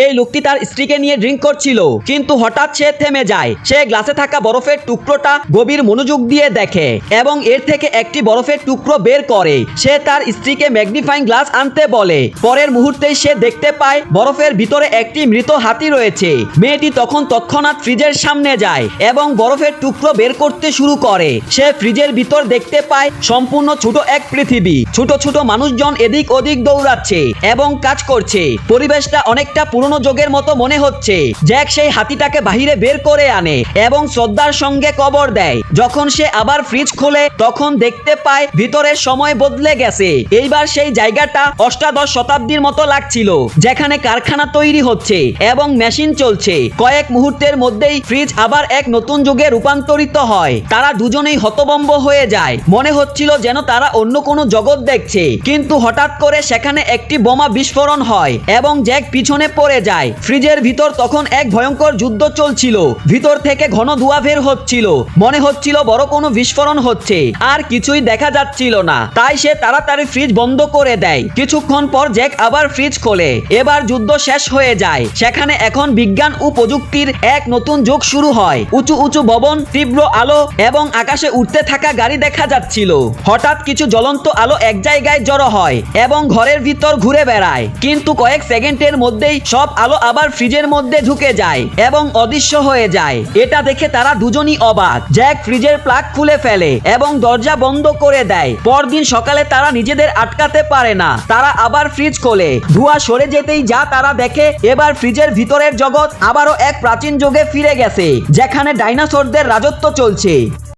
এই লোকটি তার স্ত্রীকে নিয়ে ড্রিঙ্ক করছিল, কিন্তু হঠাৎ সে থেমে যায়। সে গ্লাসে থাকা বরফের টুকরোটা গভীর মনোযোগ দিয়ে দেখে এবং এর থেকে একটি বরফের টুকরো বের করে। সে তার স্ত্রীকে ম্যাগনিফাইং গ্লাস আনতে বলে। পরের মুহূর্তেই সে দেখতে পায় বরফের ভিতরে একটি মৃত হাতি রয়েছে। মেয়েটি তখন তৎক্ষণাৎ ফ্রিজের সামনে যায় এবং বরফের টুকরো বের করতে শুরু করে। সে ফ্রিজের ভিতর দেখতে পায় সম্পূর্ণ ছোট এক পৃথিবী। ছোট ছোট মানুষজন এদিক ওদিক দৌড়াচ্ছে এবং কাজ করছে। পরিবেশটা অনেকটা পুরনো যুগের মতো মনে হচ্ছে। জ্যাক সেই হাতিটাকে বাহিরে বের করে আনে এবং শ্রদ্ধার সঙ্গে কবর দেয়। যখন সে আবার ফ্রিজ খোলে তখন দেখতে পায় ভিতরের সময় বদলে গেছে। এইবার সেই জায়গাটা অষ্টাদশ শতাব্দীর মতো লাগছিল, যেখানে কারখানা তৈরি হচ্ছে এবং মেশিন চলছে। কয়েক মুহূর্তের মধ্যেই ফ্রিজ আবার এক নতুন যুগে রূপান্তরিত হয়। তারা দুজনেই হতভম্ব হয়ে যায়। মনে হচ্ছিল যেন তারা অন্য কোনো জগৎ দেখছে। কিন্তু হঠাৎ করে সেখানে একটি বোমা বিস্ফোরণ হয় এবং জ্যাক পিছনে পড়ে যায়। ফ্রিজের ভিতর তখন এক ভয়ঙ্কর যুদ্ধ চলছিল। ভিতর থেকে ঘন ধোঁয়া বের হচ্ছিল। মনে হচ্ছিল বড় কোনো বিস্ফোরণ হচ্ছে। আর কিছুই দেখা যাচ্ছিল না। তাই সে তাড়াতাড়ি ফ্রিজ বন্ধ করে দেয়। কিছুক্ষণ পর জ্যাক আবার ফ্রিজ খোলে। এবার যুদ্ধ শেষ হয়ে যায়। সেখানে এখন বিজ্ঞান ও প্রযুক্তির এক নতুন যুগ শুরু হয়। উঁচু উঁচু ভবন, তীব্র আলো এবং আকাশে উঠতে থাকা গাড়ি দেখা যাচ্ছিল। হঠাৎ কিছু জ্বলন্ত আলো এক জায়গায় জড়ো হয় এবং ঘরের ভিতর ঘুরে বেড়ায়। কিন্তু কয়েক সেকেন্ডের মধ্যেই সব আলো আবার ফ্রিজের মধ্যে ঢুকে যায় এবং অদৃশ্য হয়ে যায়। এটা দেখে তারা দুজনই অবাক। জ্যাক ফ্রিজের প্লাগ খুলে ফেলে এবং দরজা বন্ধ করে দেয়। পরদিন সকালে তারা নিজেদের আটকাতে পারে না। তারা আবার ফ্রিজ খোলে। ধোঁয়া সরে যেতেই যা তারা দেখে, এবার ফ্রিজের ভিতরের জগৎ আবারও এক প্রাচীন যুগে ফিরে গেছে, যেখানে ডাইনোসরদের রাজত্ব চলছে।